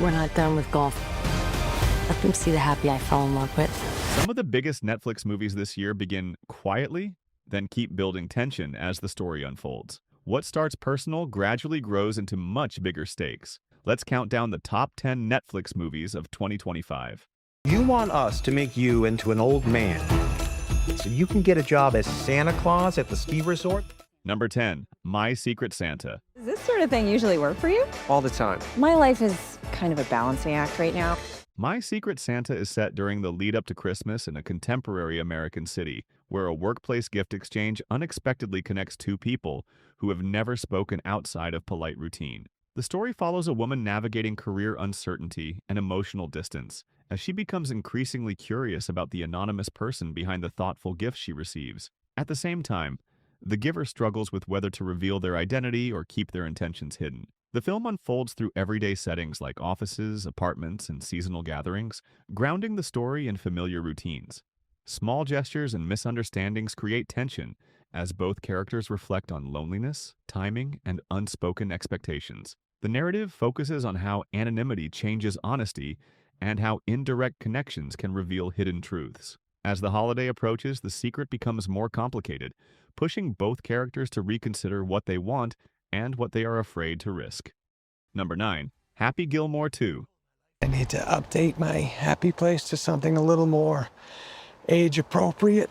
We're not done with golf. Let them see the Happy I fell in love with. Some of the biggest Netflix movies this year begin quietly, then keep building tension as the story unfolds. What starts personal gradually grows into much bigger stakes. Let's count down the top 10 Netflix movies of 2025. You want us to make you into an old man so you can get a job as Santa Claus at the ski resort? Number 10, My Secret Santa. Does this sort of thing usually work for you? All the time. My life is kind of a balancing act right now. My Secret Santa is set during the lead up to Christmas in a contemporary American city, where a workplace gift exchange unexpectedly connects two people who have never spoken outside of polite routine. The story follows a woman navigating career uncertainty and emotional distance, as she becomes increasingly curious about the anonymous person behind the thoughtful gifts she receives. At the same time, the giver struggles with whether to reveal their identity or keep their intentions hidden. The film unfolds through everyday settings like offices, apartments, and seasonal gatherings, grounding the story in familiar routines. Small gestures and misunderstandings create tension as both characters reflect on loneliness, timing, and unspoken expectations. The narrative focuses on how anonymity changes honesty and how indirect connections can reveal hidden truths. As the holiday approaches, the secret becomes more complicated, pushing both characters to reconsider what they want and what they are afraid to risk. Number 9, Happy Gilmore 2. I need to update my happy place to something a little more age appropriate.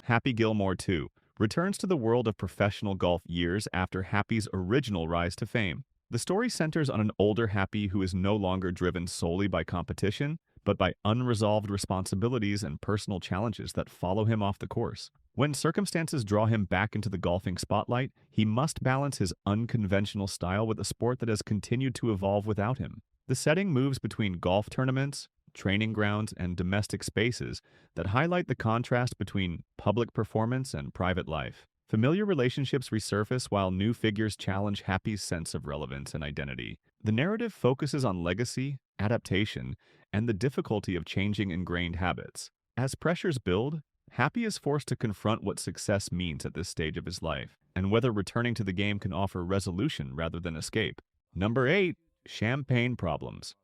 Happy Gilmore 2 returns to the world of professional golf years after Happy's original rise to fame. The story centers on an older Happy who is no longer driven solely by competition, but by unresolved responsibilities and personal challenges that follow him off the course. When circumstances draw him back into the golfing spotlight, he must balance his unconventional style with a sport that has continued to evolve without him. The setting moves between golf tournaments, training grounds, and domestic spaces that highlight the contrast between public performance and private life. Familiar relationships resurface while new figures challenge Happy's sense of relevance and identity. The narrative focuses on legacy, adaptation, and the difficulty of changing ingrained habits. As pressures build, Happy is forced to confront what success means at this stage of his life, and whether returning to the game can offer resolution rather than escape. Number 8, Champagne Problems.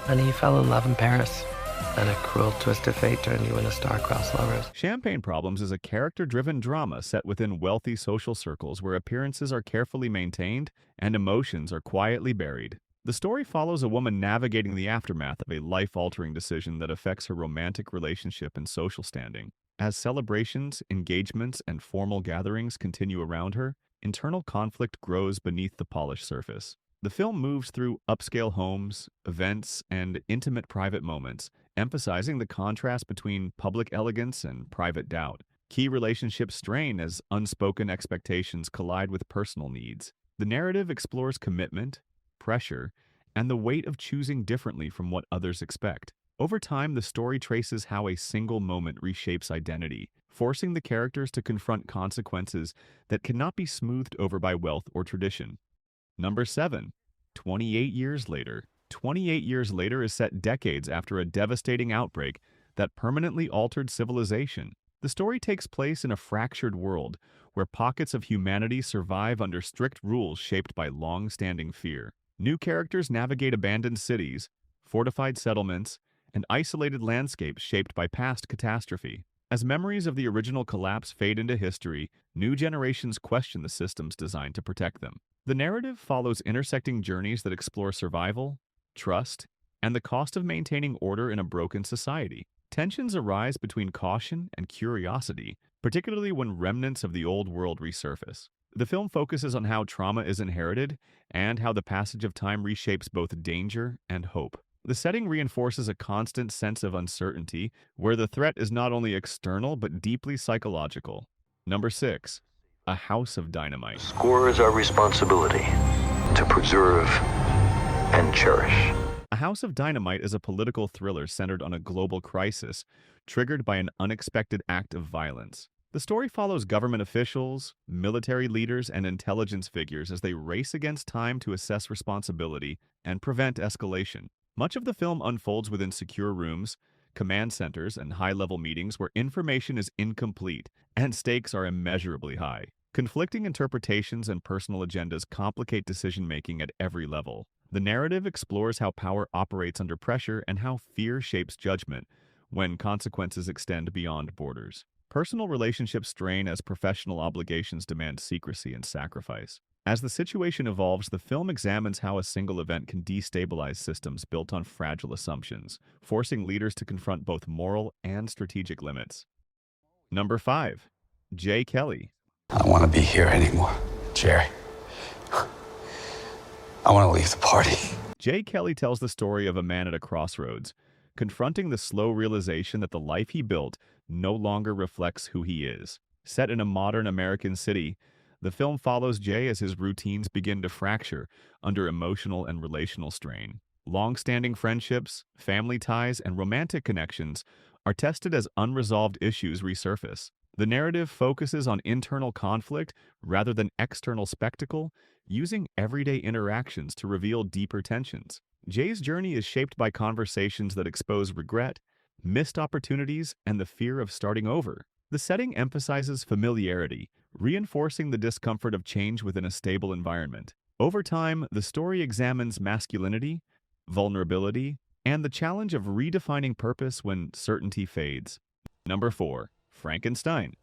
And you fell in love in Paris, and a cruel twist of fate turned you into star-crossed lovers. Champagne Problems is a character-driven drama set within wealthy social circles where appearances are carefully maintained and emotions are quietly buried. The story follows a woman navigating the aftermath of a life-altering decision that affects her romantic relationship and social standing. As celebrations, engagements, and formal gatherings continue around her, internal conflict grows beneath the polished surface. The film moves through upscale homes, events, and intimate private moments, emphasizing the contrast between public elegance and private doubt. Key relationships strain as unspoken expectations collide with personal needs. The narrative explores commitment, pressure, and the weight of choosing differently from what others expect. Over time, the story traces how a single moment reshapes identity, forcing the characters to confront consequences that cannot be smoothed over by wealth or tradition. Number 7, 28 Years Later. 28 Years Later is set decades after a devastating outbreak that permanently altered civilization. The story takes place in a fractured world where pockets of humanity survive under strict rules shaped by long-standing fear. New characters navigate abandoned cities, fortified settlements, and isolated landscapes shaped by past catastrophe. As memories of the original collapse fade into history, new generations question the systems designed to protect them. The narrative follows intersecting journeys that explore survival, trust, and the cost of maintaining order in a broken society. Tensions arise between caution and curiosity, particularly when remnants of the old world resurface. The film focuses on how trauma is inherited and how the passage of time reshapes both danger and hope. The setting reinforces a constant sense of uncertainty, where the threat is not only external but deeply psychological. Number 6, A House of Dynamite. Score is our responsibility to preserve and cherish. A House of Dynamite is a political thriller centered on a global crisis triggered by an unexpected act of violence. The story follows government officials, military leaders, and intelligence figures as they race against time to assess responsibility and prevent escalation. Much of the film unfolds within secure rooms, command centers, and high-level meetings where information is incomplete and stakes are immeasurably high. Conflicting interpretations and personal agendas complicate decision-making at every level. The narrative explores how power operates under pressure and how fear shapes judgment when consequences extend beyond borders. Personal relationships strain as professional obligations demand secrecy and sacrifice. As the situation evolves, the film examines how a single event can destabilize systems built on fragile assumptions, forcing leaders to confront both moral and strategic limits. Number 5. Jay Kelly. I don't want to be here anymore, Jerry. I want to leave the party. Jay Kelly tells the story of a man at a crossroads, confronting the slow realization that the life he built no longer reflects who he is. Set in a modern American city, the film follows Jay as his routines begin to fracture under emotional and relational strain. Long-standing friendships, family ties, and romantic connections are tested as unresolved issues resurface. The narrative focuses on internal conflict rather than external spectacle, using everyday interactions to reveal deeper tensions. Jay's journey is shaped by conversations that expose regret, missed opportunities, and the fear of starting over. The setting emphasizes familiarity, reinforcing the discomfort of change within a stable environment. Over time, the story examines masculinity, vulnerability, and the challenge of redefining purpose when certainty fades. Number 4. Frankenstein.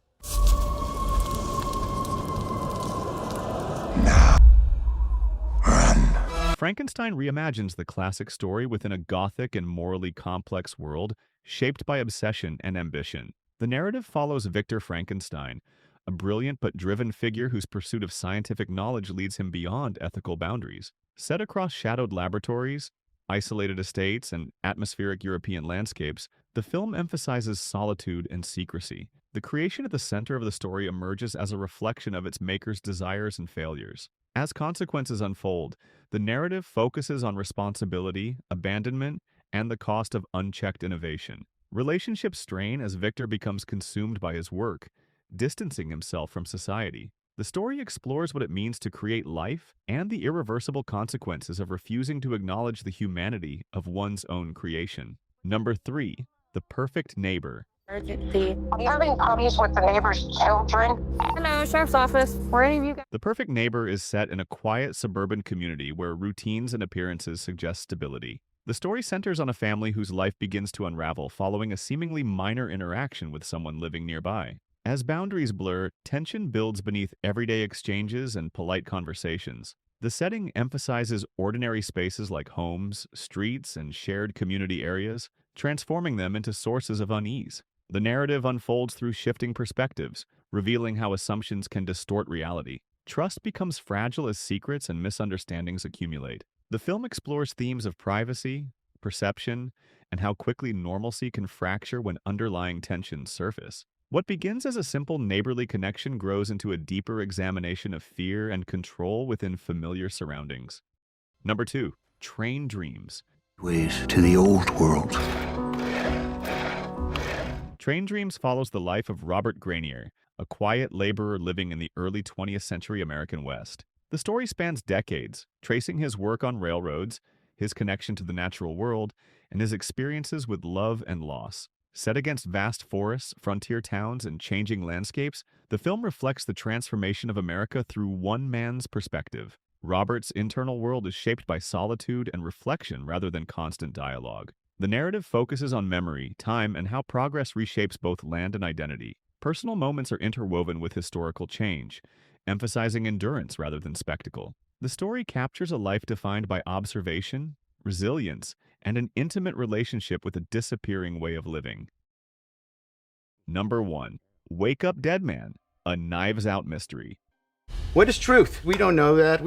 Frankenstein reimagines the classic story within a gothic and morally complex world shaped by obsession and ambition. The narrative follows Victor Frankenstein, a brilliant but driven figure whose pursuit of scientific knowledge leads him beyond ethical boundaries. Set across shadowed laboratories, isolated estates, and atmospheric European landscapes, the film emphasizes solitude and secrecy. The creation at the center of the story emerges as a reflection of its maker's desires and failures. As consequences unfold, the narrative focuses on responsibility, abandonment, and the cost of unchecked innovation. Relationships strain as Victor becomes consumed by his work, distancing himself from society. The story explores what it means to create life and the irreversible consequences of refusing to acknowledge the humanity of one's own creation. Number 3. The Perfect Neighbor. Emergency. Are you having problems with the neighbor's children? Hello, Sheriff's Office. Where any of you guys? The Perfect Neighbor is set in a quiet suburban community where routines and appearances suggest stability. The story centers on a family whose life begins to unravel following a seemingly minor interaction with someone living nearby. As boundaries blur, tension builds beneath everyday exchanges and polite conversations. The setting emphasizes ordinary spaces like homes, streets, and shared community areas, transforming them into sources of unease. The narrative unfolds through shifting perspectives, revealing how assumptions can distort reality. Trust becomes fragile as secrets and misunderstandings accumulate. The film explores themes of privacy, perception, and how quickly normalcy can fracture when underlying tensions surface. What begins as a simple neighborly connection grows into a deeper examination of fear and control within familiar surroundings. Number 2. Train Dreams. Ways to the old world. Train Dreams follows the life of Robert Grenier, a quiet laborer living in the early 20th century American West. The story spans decades, tracing his work on railroads, his connection to the natural world, and his experiences with love and loss. Set against vast forests, frontier towns, and changing landscapes, the film reflects the transformation of America through one man's perspective. Robert's internal world is shaped by solitude and reflection rather than constant dialogue. The narrative focuses on memory, time, and how progress reshapes both land and identity. Personal moments are interwoven with historical change, emphasizing endurance rather than spectacle. The story captures a life defined by observation, resilience, and an intimate relationship with a disappearing way of living. Number 1. Wake Up Dead Man, a Knives Out mystery. What is truth? We don't know that.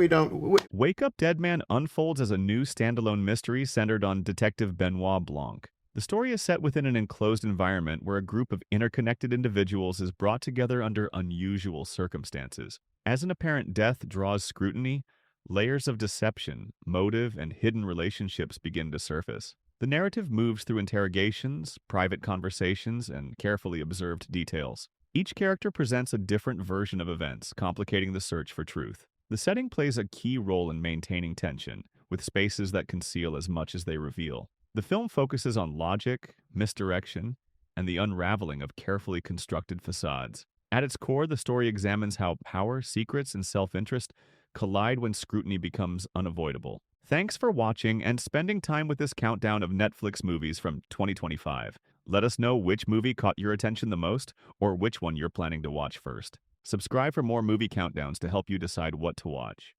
Wake Up Dead Man unfolds as a new standalone mystery centered on Detective Benoit Blanc. The story is set within an enclosed environment where a group of interconnected individuals is brought together under unusual circumstances. As an apparent death draws scrutiny, layers of deception, motive, and hidden relationships begin to surface. The narrative moves through interrogations, private conversations, and carefully observed details. Each character presents a different version of events, complicating the search for truth. The setting plays a key role in maintaining tension, with spaces that conceal as much as they reveal. The film focuses on logic, misdirection, and the unraveling of carefully constructed facades. At its core, the story examines how power, secrets, and self-interest collide when scrutiny becomes unavoidable. Thanks for watching and spending time with this countdown of Netflix movies from 2025. Let us know which movie caught your attention the most or which one you're planning to watch first. Subscribe for more movie countdowns to help you decide what to watch.